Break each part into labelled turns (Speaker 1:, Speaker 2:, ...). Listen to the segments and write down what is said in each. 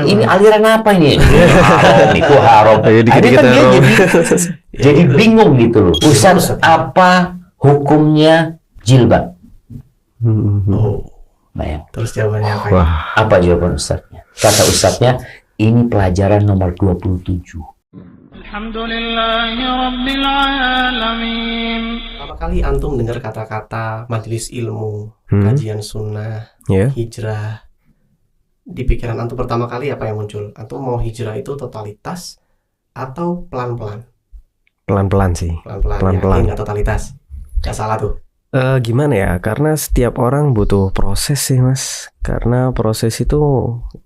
Speaker 1: Ini aliran apa ini? Haram, itu haram. Akhirnya kan dia jadi bingung gitu loh. Ustaz, apa hukumnya jilbab? Bayang.
Speaker 2: Terus jawabannya apa?
Speaker 1: Apa jawaban Ustaznya? Kata Ustaznya, ini pelajaran nomor 27.
Speaker 3: Alhamdulillahirrabbilalamin.
Speaker 2: Pertama kali antum dengar kata-kata majelis ilmu, kajian sunnah, hijrah, di pikiran antum pertama kali apa yang muncul? Antum mau hijrah itu totalitas atau pelan-pelan?
Speaker 4: Pelan-pelan sih.
Speaker 2: Pelan-pelan. Yakin nggak totalitas? Nggak salah tuh.
Speaker 4: Gimana ya? Karena setiap orang butuh proses sih, Mas. Karena proses itu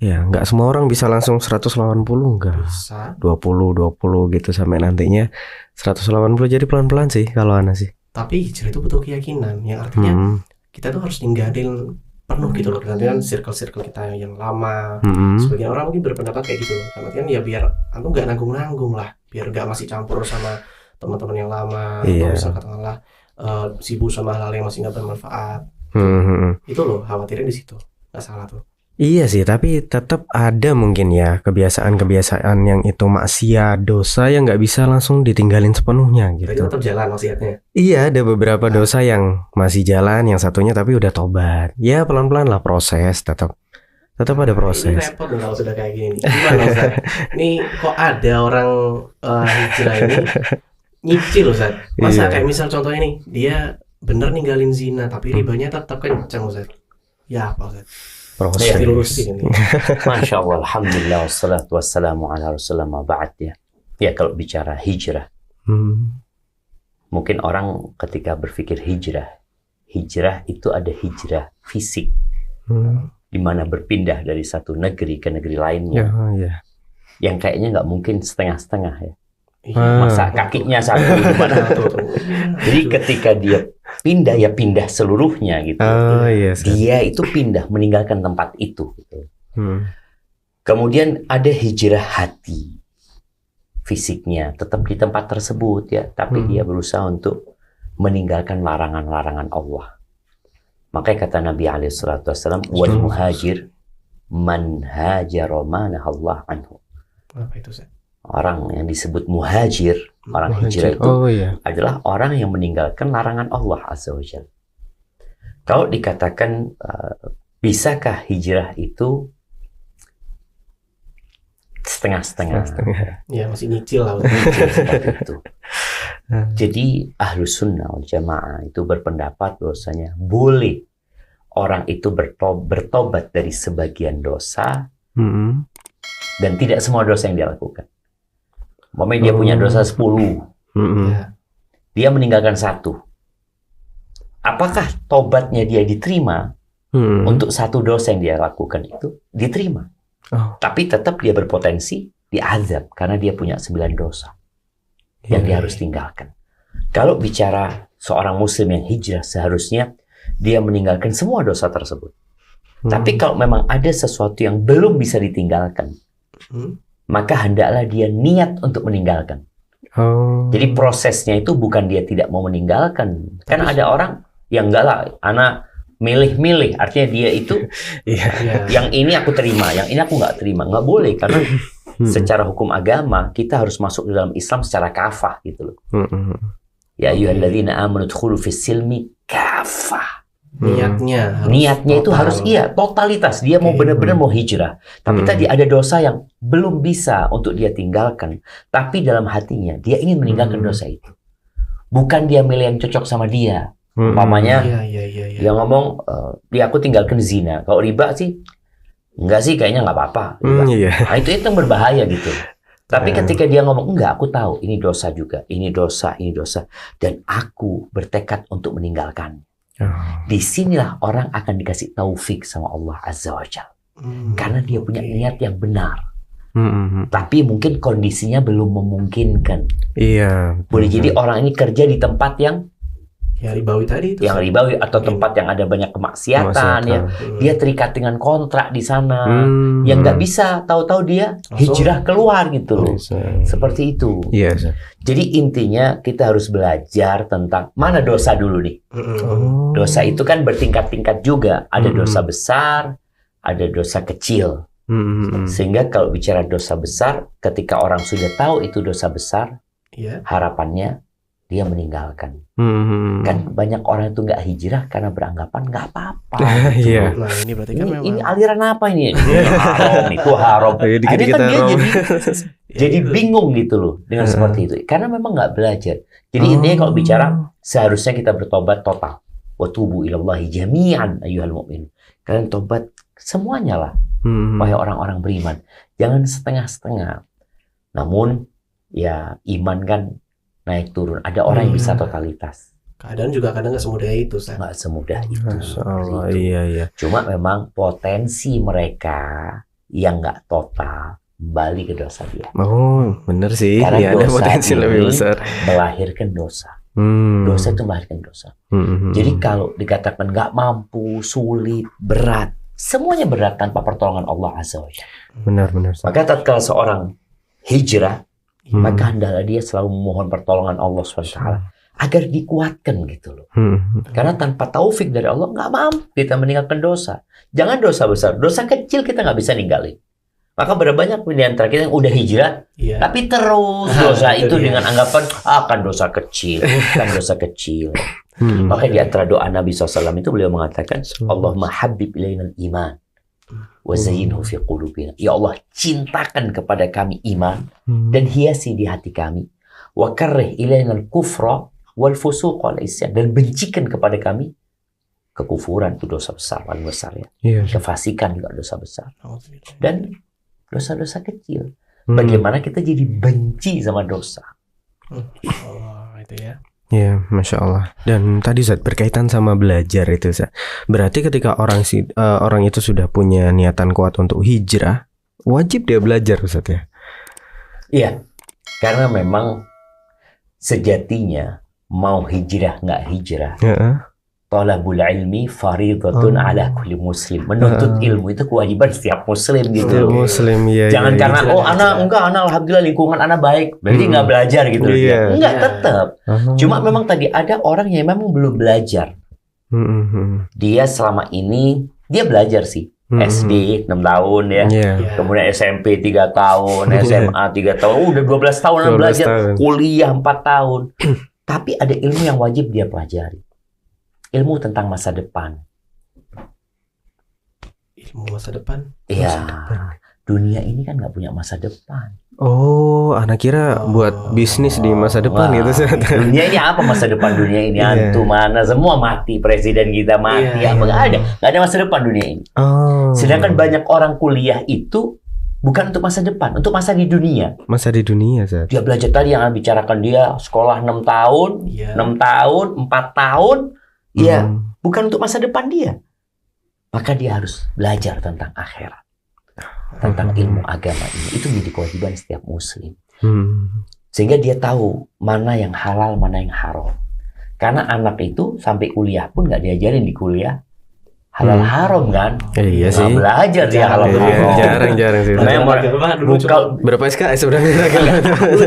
Speaker 4: ya nggak semua orang bisa langsung 180, enggak.
Speaker 2: Bisa.
Speaker 4: 20 gitu sampai nantinya 180. Jadi pelan-pelan sih kalau Ana sih.
Speaker 2: Tapi hijrah itu butuh keyakinan, yang artinya kita tuh harus ninggalin penuh gitu loh dengan circle-circle kita yang lama. Sebagian orang mungkin berpendapat kayak gitu loh. Artinya ya biar antum nggak nanggung-nanggung lah, biar nggak masih campur sama teman-teman yang lama, atau misalnya katakanlah sibuk sama hal yang masih nggak bermanfaat. Itu loh khawatirnya di situ. Nggak salah tuh.
Speaker 4: Iya sih, tapi tetap ada mungkin ya kebiasaan-kebiasaan yang itu maksiat, dosa yang nggak bisa langsung ditinggalin sepenuhnya gitu.
Speaker 2: Jadi tetap jalan maksiatnya.
Speaker 4: Iya, ada beberapa dosa yang masih jalan, yang satunya tapi udah tobat. Ya pelan-pelan lah proses, tetap ada proses.
Speaker 2: Ini repot dong kalau sudah kayak gini. Gimana Ustaz? Ini kok ada orang hijrah ini nyicil Ustaz. Masa kayak misal contohnya nih, dia bener ninggalin zina tapi ribanya tetap kencang Ustaz. Ya apa Ustaz?
Speaker 4: Proses.
Speaker 1: Masya Allah, alhamdulillah, wassalatu wassalamu ala rasulullah ma ba'd ya. Ya kalau bicara hijrah, mungkin orang ketika berpikir hijrah itu ada hijrah fisik, di mana berpindah dari satu negeri ke negeri lainnya, yang kayaknya nggak mungkin setengah-setengah ya. Masa kakinya satu gimana tuh. Jadi ketika dia pindah ya pindah seluruhnya gitu. Dia itu pindah meninggalkan tempat itu gitu. Kemudian ada hijrah hati, fisiknya tetap di tempat tersebut ya, tapi dia berusaha untuk meninggalkan larangan-larangan Allah. Makanya kata Nabi SAW, wal muhajir man hajara ma nahallahu anhu.
Speaker 2: Apa itu Ustaz?
Speaker 1: Orang yang disebut muhajir, orang hijrah itu adalah orang yang meninggalkan larangan Allah Azza wa Jalla. Kalau dikatakan bisakah hijrah itu setengah-setengah?
Speaker 2: Ya masih nyicil lah.
Speaker 1: Seperti itu. Jadi Ahlus Sunnah wal Jamaah itu berpendapat bahwasanya boleh orang itu bertobat dari sebagian dosa dan tidak semua dosa yang dia lakukan. Umpamanya dia punya dosa 10, dia meninggalkan 1. Apakah tobatnya dia diterima untuk 1 dosa yang dia lakukan itu? Diterima. Tapi tetap dia berpotensi diazab karena dia punya 9 dosa yang dia harus tinggalkan. Kalau bicara seorang muslim yang hijrah, seharusnya dia meninggalkan semua dosa tersebut. Tapi kalau memang ada sesuatu yang belum bisa ditinggalkan, maka hendaklah dia niat untuk meninggalkan. Jadi prosesnya itu bukan dia tidak mau meninggalkan. Kan ada orang yang enggak lah, anak milih-milih, artinya dia itu yang ini aku terima, yang ini aku nggak terima. Nggak boleh, karena secara hukum agama kita harus masuk ke dalam Islam secara kafah gitu loh. Ya ayyuhalladzina amanu udkhulu fis silmi kafah.
Speaker 2: Niatnya
Speaker 1: itu harus totalitas. Dia mau benar-benar mau hijrah. Tapi tadi ada dosa yang belum bisa untuk dia tinggalkan. Tapi dalam hatinya dia ingin meninggalkan dosa itu. Bukan dia milih yang cocok sama dia. Umpamanya dia ngomong, dia aku tinggalkan zina. Kalau riba sih, enggak sih, kayaknya nggak apa-apa. Nah, itu yang berbahaya gitu. Tapi ketika dia ngomong, enggak, aku tahu ini dosa juga, ini dosa, dan aku bertekad untuk meninggalkan. Disinilah orang akan dikasih taufik sama Allah Azza wa Jalla. Karena dia punya niat yang benar. Tapi mungkin kondisinya belum memungkinkan. Boleh jadi orang ini kerja di tempat yang
Speaker 2: ribawi tadi itu.
Speaker 1: Yang ribawi atau tempat yang ada banyak kemaksiatan ya. Dia terikat dengan kontrak di sana. Yang nggak bisa, tahu-tahu dia hijrah keluar gitu loh. Seperti itu. Jadi intinya kita harus belajar tentang mana dosa dulu nih. Dosa itu kan bertingkat-tingkat juga. Ada dosa besar, ada dosa kecil. Sehingga kalau bicara dosa besar, ketika orang sudah tahu itu dosa besar, harapannya dia meninggalkan. Kan banyak orang itu nggak hijrah karena beranggapan nggak apa-apa.
Speaker 4: Iya.
Speaker 2: Nah, ini berarti kan memang
Speaker 1: Ini aliran apa ini? Haram, itu haram. Akhirnya kan dia jadi bingung gitu loh dengan seperti itu. Karena memang nggak belajar. Jadi intinya kalau bicara seharusnya kita bertobat total. Wa tubu ilallahi jami'an ayyuhal mu'min. Kalian tobat semuanya lah. Wahai orang-orang beriman. Jangan setengah-setengah. Namun ya iman kan naik turun. Ada orang yang bisa totalitas.
Speaker 2: Keadaan juga kadang nggak semudah itu, Ustaz.
Speaker 1: Nggak semudah itu.
Speaker 4: Masya Allah, iya.
Speaker 1: Cuma memang potensi mereka yang nggak total balik ke dosa dia.
Speaker 4: Oh, bener sih.
Speaker 1: Karena
Speaker 4: Ada
Speaker 1: dosa
Speaker 4: potensi
Speaker 1: ini
Speaker 4: lebih besar.
Speaker 1: melahirkan dosa. Dosa itu melahirkan dosa. Jadi kalau dikatakan nggak mampu, sulit, berat, semuanya berat tanpa pertolongan Allah Azza wa Jalla.
Speaker 4: Benar.
Speaker 1: Maka tatkala seorang hijrah, maka hendaklah dia selalu memohon pertolongan Allah SWT agar dikuatkan gitu loh. Karena tanpa taufik dari Allah nggak mampu kita meninggalkan dosa. Jangan dosa besar, dosa kecil kita nggak bisa ninggalin. Maka berapa banyak di antara kita yang udah hijrah, tapi terus dosa itu dengan anggapan akan dosa kecil, kan dosa kecil. Maka di antara doa Nabi SAW itu beliau mengatakan, Allahumma habib ilainal iman wa zayyinhu fi qulubina. Ya Allah, cintakan kepada kami iman dan hiasi di hati kami. Wa karrih ilainal kufra wal fusuq wal isyan, dan bencikan kepada kami kekufuran, itu dosa besar, paling besar ya. Kefasikan juga dosa besar. Dan dosa-dosa kecil. Bagaimana kita jadi benci sama dosa?
Speaker 2: Itu ya.
Speaker 4: Ya, Masya Allah. Dan tadi Ustaz, berkaitan sama belajar itu Ustaz. Berarti ketika orang itu sudah punya niatan kuat untuk hijrah, wajib dia belajar Ustaz ya?
Speaker 1: Iya, karena memang sejatinya mau hijrah nggak hijrah, talabul ilmi faridatun ala kulli muslim. Menuntut ilmu itu kewajiban setiap muslim gitu.
Speaker 4: Muslim, ya.
Speaker 1: Jangan karena anak alhamdulillah lingkungan anak baik, berarti nggak belajar gitu. Enggak, tetap. Cuma memang tadi ada orang yang memang belum belajar. Dia selama ini dia belajar sih. SD 6 tahun ya. Kemudian SMP 3 tahun, SMA 3 tahun. Udah 12 tahun belajar. Kuliah 4 tahun. Tapi ada ilmu yang wajib dia pelajari. Ilmu tentang masa depan.
Speaker 2: Ilmu masa depan?
Speaker 1: Iya. Dunia ini kan nggak punya masa depan.
Speaker 4: Oh, anak kira buat bisnis di masa depan gitu.
Speaker 1: Dunia ini apa masa depan dunia ini? Antum mana semua mati, presiden kita mati, nggak ada masa depan dunia ini. Sedangkan banyak orang kuliah itu bukan untuk masa depan, untuk masa di dunia.
Speaker 4: Masa di dunia, Zat.
Speaker 1: Dia belajar tadi yang bicarakan dia sekolah 6 tahun, 6 tahun, 4 tahun. Ya, bukan untuk masa depan dia. Maka dia harus belajar tentang akhirat, tentang ilmu agama ini. Itu menjadi kewajiban setiap muslim. Sehingga dia tahu mana yang halal, mana yang haram. Karena anak itu sampai kuliah pun nggak diajarin di kuliah halal haram kan?
Speaker 4: Iya sih.
Speaker 1: Belajar dia halal haram.
Speaker 4: Jarang sih. Berapa SKS sebenarnya?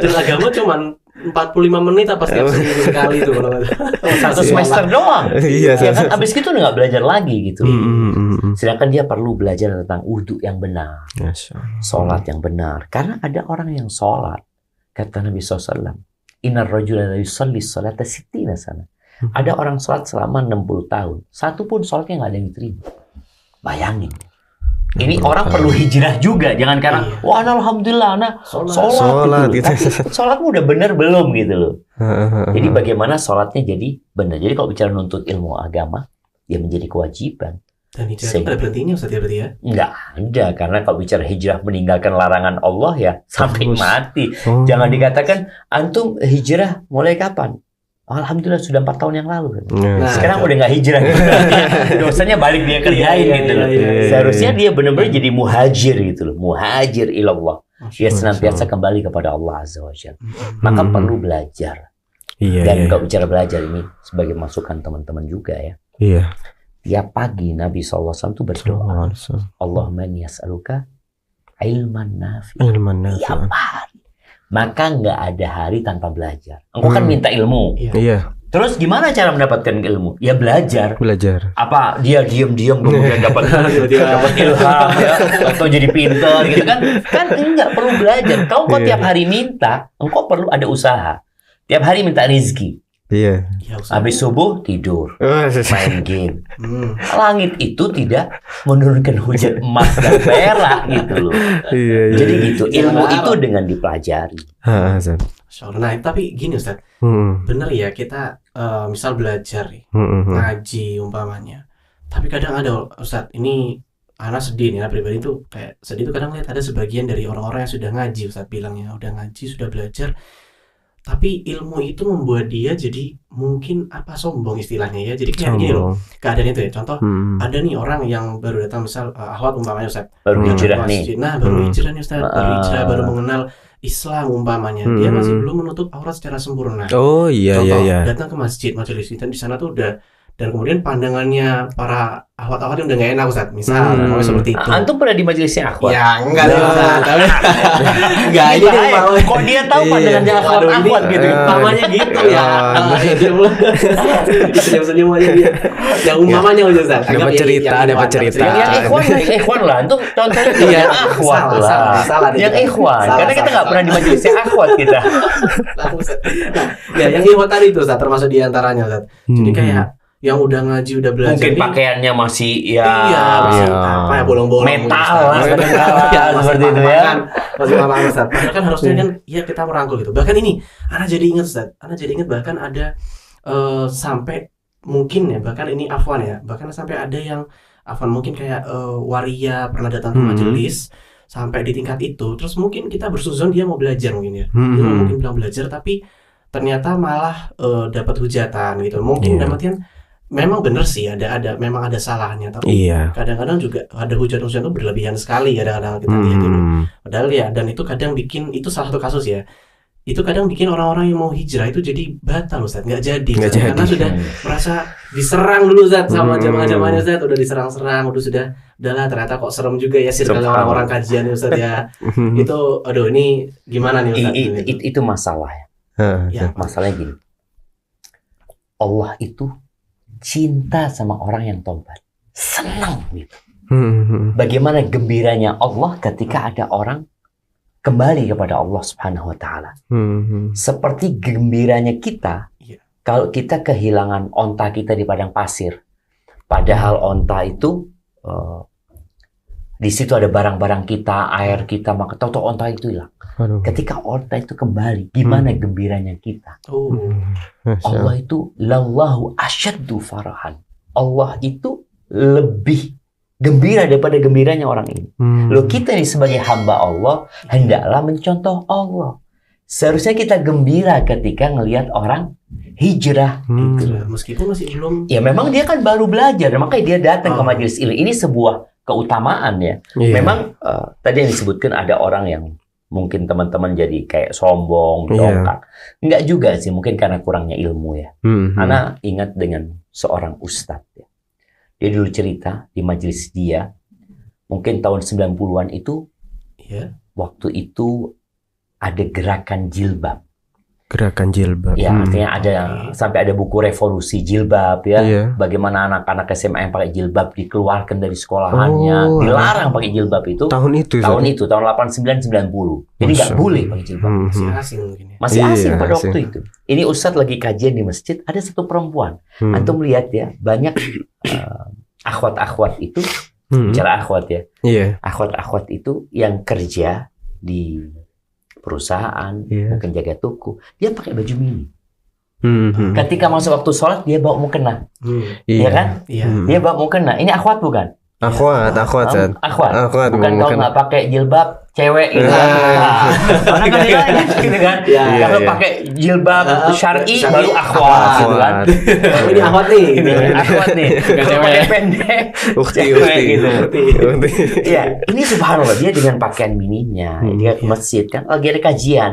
Speaker 2: Agama cuma 45 menit apa setiap seminggu sekali itu.
Speaker 1: Satu semester doang.
Speaker 4: Iya,
Speaker 1: kan abis itu udah nggak belajar lagi gitu. Sedangkan dia perlu belajar tentang wudu yang benar, sholat yang benar. Karena ada orang yang sholat, kata Nabi SAW, Innar rajula la yusalli sholata sittina sana. Ada orang sholat selama 60 tahun, satu pun sholatnya nggak ada yang diterima. Bayangin. Ini orang perlu hijrah juga, jangan karena wah alhamdulillah anak sholat gitu. Tapi sholatmu udah bener belum gitu loh. Jadi bagaimana sholatnya jadi benar. Jadi kalau bicara nuntut ilmu agama, ya menjadi kewajiban.
Speaker 2: Dan hijrah itu ada berhentinya Ustaz ya berarti ya?
Speaker 1: Enggak ada, karena kalau bicara hijrah meninggalkan larangan Allah ya sampai mati. Jangan dikatakan antum hijrah mulai kapan? Alhamdulillah sudah 4 tahun yang lalu. Nah, sekarang udah nggak hijrah gitu. Dosanya balik dia kerjain gitu loh. Seharusnya dia benar-benar jadi muhajir gitu loh. Muhajir ilallah. Dia senantiasa kembali kepada Allah Azza wa Jalla. Maka perlu belajar. Dan kalau bicara belajar ini sebagai masukan teman-teman juga ya. Tiap pagi Nabi SAW itu berdoa. Allahumma inni as'aluka ilman nafi'. Tiap hari. Maka nggak ada hari tanpa belajar. Engkau kan minta ilmu. Terus gimana cara mendapatkan ilmu? Ya belajar. Apa dia diam-diam kemudian dapat ilham ya, atau jadi pintar gitu kan? Kan enggak, perlu belajar. Kau tiap hari minta, engkau perlu ada usaha. Tiap hari minta rezeki.
Speaker 4: Iya.
Speaker 1: Habis subuh tidur, main game. Langit itu tidak menurunkan hujan emas dan perak gitu loh. Jadi gitu, ilmu itu dengan dipelajari.
Speaker 2: Nah, tapi gini Ustaz, bener ya kita misal belajar ngaji umpamanya. Tapi kadang ada Ustaz, ini anak sedih nih, anak pribadi tuh kayak sedih tuh kadang lihat ada sebagian dari orang-orang yang sudah ngaji, Ustaz bilangnya udah ngaji, sudah belajar. Tapi ilmu itu membuat dia jadi mungkin sombong istilahnya ya. Jadi kayak gini loh keadaan itu ya. Contoh ada nih orang yang baru datang misal akhwat umpamanya Ustaz.
Speaker 1: Baru hijrah nih.
Speaker 2: Nah baru hijrah nih Ustaz. Baru hijrah, baru mengenal Islam umpamanya. Dia masih belum menutup aurat secara sempurna.
Speaker 4: Oh iya.
Speaker 2: Datang ke masjid majelis dan di sana tuh udah, dan kemudian pandangannya para akhwat-akhwat yang udah gak enak Ustaz. Misal seperti itu.
Speaker 1: Antum pernah di majelisnya akhwat?
Speaker 2: Ya enggak dong Ustaz. Enggak, ini
Speaker 1: kok dia tahu pandangannya akhwat gitu.
Speaker 2: Umpamanya gitu ya. Senyum-senyum aja dia. Yang umpamanya Ustaz.
Speaker 4: Dapat cerita.
Speaker 1: Yang ikhwan lah. Antum contohnya akhwat lah. Yang ikhwan. Karena kita enggak pernah di majelisnya akhwat kita.
Speaker 2: Ya yang ikhwan tadi itu Ustaz, termasuk di antaranya Ustaz. Jadi kayak yang udah ngaji, udah belajar,
Speaker 1: mungkin pakaiannya masih
Speaker 2: masih bolong-bolong
Speaker 1: metal lah, seperti itu ya.
Speaker 2: Masih lama Ustaz. Padahal kan harusnya kan ya kita merangkul gitu. Bahkan ini Ana jadi ingat Ustaz. Ana jadi ingat bahkan ada sampai mungkin ya, bahkan ini afwan ya. Bahkan sampai ada yang afwan mungkin kayak waria pernah datang ke majelis sampai di tingkat itu. Terus mungkin kita bersuzon dia mau belajar mungkin ya. Dia mungkin bilang belajar tapi ternyata malah dapat hujatan gitu. Mungkin dapatnya memang benar sih memang ada salahnya, tapi kadang-kadang juga ada hujatan-hujatan itu berlebihan sekali kadang-kadang kita lihat itu. Padahal ya, dan itu kadang bikin, itu salah satu kasus ya, itu kadang bikin orang-orang yang mau hijrah itu jadi batal Ustaz, nggak jadi karena sudah merasa diserang dulu Ustaz sama jamaah-jamaahnya Ustaz, udah diserang-serang, udahlah ternyata kok serem juga ya circle orang-orang kajian Ustaz ya. Itu aduh ini gimana nih Ustaz?
Speaker 1: Itu masalah ya. Masalahnya gini, Allah itu cinta sama orang yang tobat, senang gitu. Bagaimana gembiranya Allah ketika ada orang kembali kepada Allah Subhanahu wa taala. Seperti gembiranya kita kalau kita kehilangan onta kita di padang pasir. Padahal onta itu di situ ada barang-barang kita, air kita, maka tahu-tahu onta itu hilang. Ketika onta itu kembali, gimana gembiranya kita? Allah itu lallahu asyaddu farahan. Allah itu lebih gembira daripada gembiranya orang ini. Loh, kita ini sebagai hamba Allah hendaklah mencontoh Allah. Seharusnya kita gembira ketika ngelihat orang hijrah gitu.
Speaker 2: Meskipun masih belum.
Speaker 1: Ya memang dia kan baru belajar, makanya dia datang ke majelis ilmu. Ini sebuah keutamaan ya. Memang tadi yang disebutkan ada orang yang mungkin teman-teman jadi kayak sombong, dongkak. Enggak juga sih, mungkin karena kurangnya ilmu ya. Ana ingat dengan seorang ustadz ya. Dia dulu cerita di majelis dia, mungkin tahun 90-an itu, waktu itu ada gerakan jilbab.
Speaker 4: Gerakan jilbab.
Speaker 1: Ya, artinya ada sampai ada buku revolusi jilbab ya. Bagaimana anak-anak SMA yang pakai jilbab dikeluarkan dari sekolahannya, dilarang pakai jilbab itu.
Speaker 4: Tahun
Speaker 1: 89 90. Jadi nggak boleh pakai jilbab.
Speaker 2: Masih asing mungkin ya.
Speaker 1: Masih asing pada waktu itu. Ini ustadz lagi kajian di masjid, ada satu perempuan. Antum lihat ya, banyak akhwat-akhwat itu, bicara akhwat ya. Akhwat-akhwat itu yang kerja di perusahaan, mungkin jaga toko, dia pakai baju mini. Ketika masuk waktu sholat, dia bawa mukena. Iya kan? Dia bawa mukena. Ini akhwat bukan?
Speaker 4: Akhwat.
Speaker 1: Bukan kalau nggak pakai jilbab cewek gitu kan? Orang kan gitu kan? Kalau pakai jilbab syar'i baru akhwat gitu kan?
Speaker 2: Ini akhwat nih.
Speaker 1: Akhwat nih. Kalau pakai pendek, cewek gitu. Iya, ini subhanallah, dia dengan pakaian mininya, dia ke masjid kan, lagi ada kajian.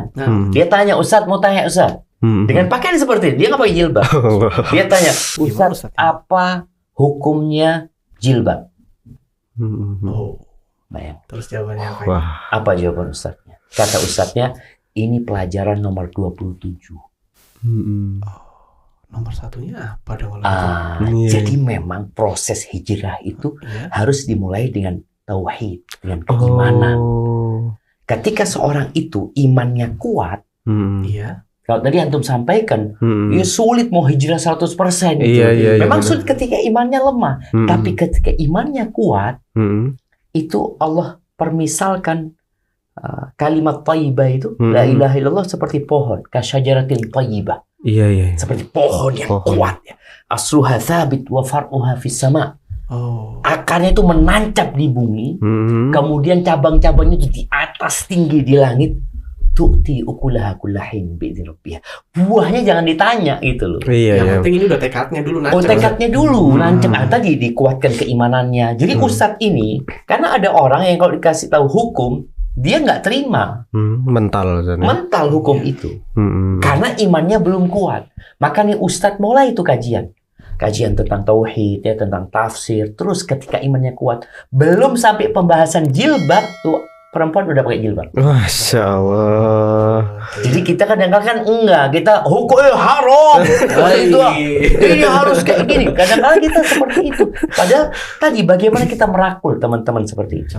Speaker 1: Dia tanya, Ustadz mau tanya Ustadz, dengan pakaian seperti ini, dia nggak pakai jilbab. Dia tanya, Ustadz apa hukumnya jilbab? Bayang.
Speaker 2: Terus jawabannya apa?
Speaker 1: Apa jawaban ustadznya? Kata ustadznya, ini pelajaran nomor 27.
Speaker 2: Nomor satunya apa dong?
Speaker 1: Jadi memang proses hijrah itu harus dimulai dengan tauhid, dengan keimanan. Ketika seorang itu imannya kuat, kalau tadi antum sampaikan, ya sulit mau hijrah 100% gitu. Memang sulit ketika imannya lemah, tapi ketika imannya kuat, itu Allah permisalkan kalimat thayyibah itu, la ilaha illallah seperti pohon, kasyajaratil thayyibah. Seperti pohon yang kuat ya. Asluha thabit wa far'uha fis sama. Akarnya itu menancap di bumi, kemudian cabang-cabangnya itu di atas tinggi di langit. Tu'ti ukulaha kullahin bi'idzni rabbih. Buahnya jangan ditanya gitu loh.
Speaker 2: Yang penting ini udah tekadnya dulu nancap.
Speaker 1: Tekadnya dulu nancap. Tadi dikuatkan keimanannya. Jadi ustadz ini, karena ada orang yang kalau dikasih tahu hukum, dia nggak terima. Mental hukum itu. Karena imannya belum kuat. Maka nih ustadz mulai itu kajian tentang tauhid ya, tentang tafsir. Terus ketika imannya kuat, belum sampai pembahasan jilbab tuh perempuan udah pakai jilbab.
Speaker 4: Masya Allah.
Speaker 1: Jadi kita kadang-kadang enggak, kita hukumnya haram. Itu ini harus kayak gini. Kadang-kadang kita seperti itu. Padahal tadi bagaimana kita merakul teman-teman seperti itu.